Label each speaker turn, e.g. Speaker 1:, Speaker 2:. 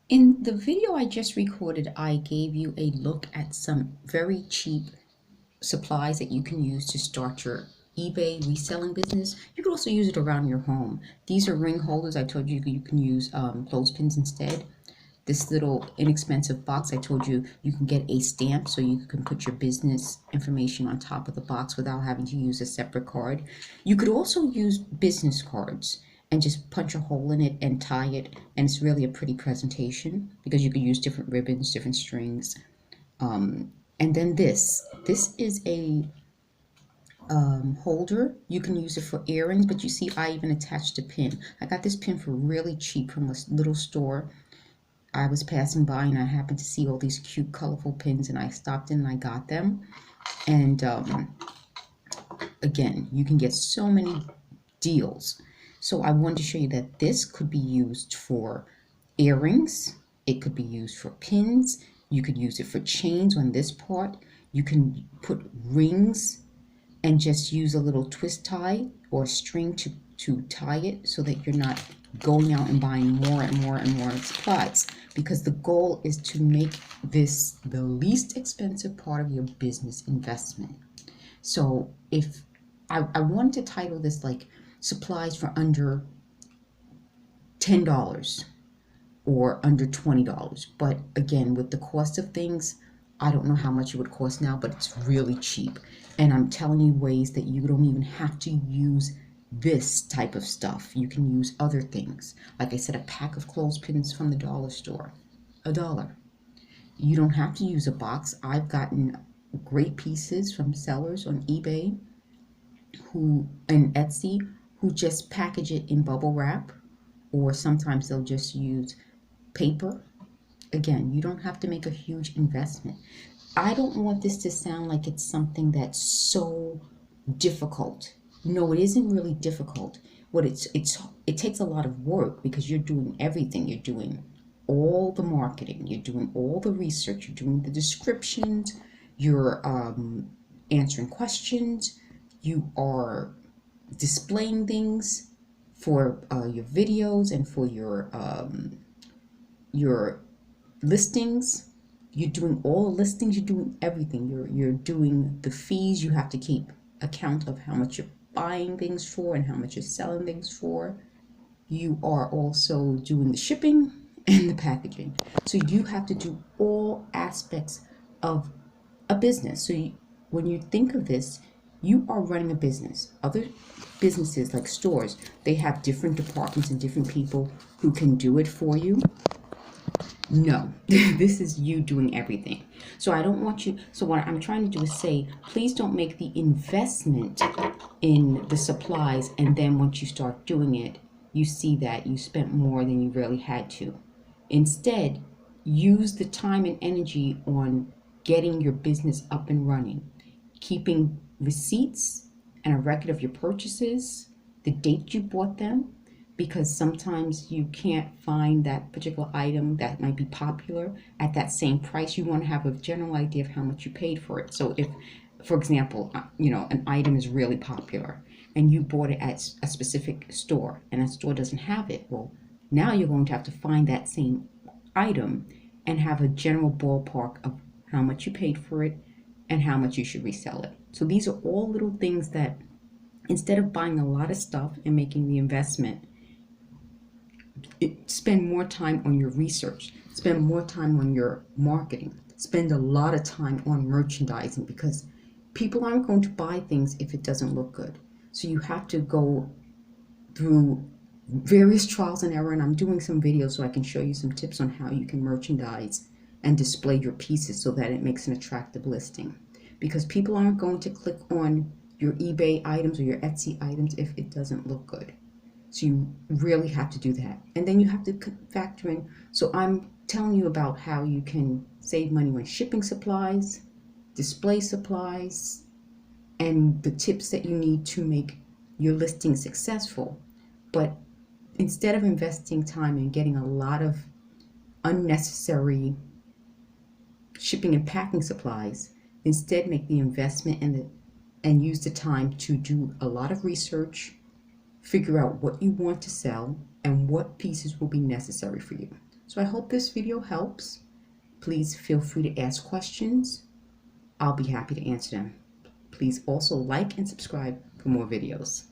Speaker 1: In the video I just recorded, I gave you a look at some very cheap supplies that you can use to start your eBay reselling business. You can also use it around your home. These are ring holders. I told you you can use clothespins instead. This little inexpensive box, I told you you can get a stamp so you can put your business information on top of the box without having to use a separate card. You could also use business cards and just punch a hole in it and tie it, and it's really a pretty presentation because you could use different ribbons, different strings. And then this is a holder. You can use it for earrings, but you see I even attached a pin. I got this pin for really cheap from a little store. I was passing by and I happened to see all these cute colorful pins, and I stopped in and I got them. And again, you can get so many deals. So I wanted to show you that this could be used for earrings. It could be used for pins. You could use it for chains on this part. You can put rings and just use a little twist tie or string to tie it so that you're not going out and buying more and more and more supplies, because the goal is to make this the least expensive part of your business investment. So if I wanted to title this like supplies for under $10 or under $20. But again, with the cost of things, I don't know how much it would cost now, but it's really cheap. And I'm telling you ways that you don't even have to use this type of stuff. You can use other things. Like I said, a pack of clothespins from the dollar store, $1. You don't have to use a box. I've gotten great pieces from sellers on eBay who and Etsy who just package it in bubble wrap, or sometimes they'll just use paper. Again, you don't have to make a huge investment. I don't want this to sound like it's something that's so difficult. No, it isn't really difficult. What it takes a lot of work because you're doing everything. You're doing all the marketing, you're doing all the research, you're doing the descriptions, you're answering questions, you are displaying things for your videos and for your listings. You're doing all the listings, you're doing everything. You're doing the fees. You have to keep account of how much you're buying things for and how much you're selling things for. You are also doing the shipping and the packaging. So you have to do all aspects of a business. So when you think of this, you are running a business. Other businesses like stores, they have different departments and different people who can do it for you. No, this is you doing everything. So I don't want you, so what I'm trying to do is say, please don't make the investment in the supplies and then once you start doing it, you see that you spent more than you really had to. Instead, use the time and energy on getting your business up and running, keeping receipts and a record of your purchases, the date you bought them, because sometimes you can't find that particular item that might be popular at that same price. You want to have a general idea of how much you paid for it. So if, for example, an item is really popular and you bought it at a specific store and that store doesn't have it, well, now you're going to have to find that same item and have a general ballpark of how much you paid for it and how much you should resell it. So these are all little things that instead of buying a lot of stuff and making the investment, spend more time on your research, spend more time on your marketing, spend a lot of time on merchandising, because people aren't going to buy things if it doesn't look good. So you have to go through various trials and error, and I'm doing some videos so I can show you some tips on how you can merchandise and display your pieces so that it makes an attractive listing, because people aren't going to click on your eBay items or your Etsy items if it doesn't look good. So you really have to do that. And then you have to factor in, so I'm telling you about how you can save money on shipping supplies, display supplies, and the tips that you need to make your listing successful. But instead of investing time in getting a lot of unnecessary shipping and packing supplies, instead make the investment and use the time to do a lot of research, figure out what you want to sell and what pieces will be necessary for you. So I hope this video helps. Please feel free to ask questions. I'll be happy to answer them. Please also like and subscribe for more videos.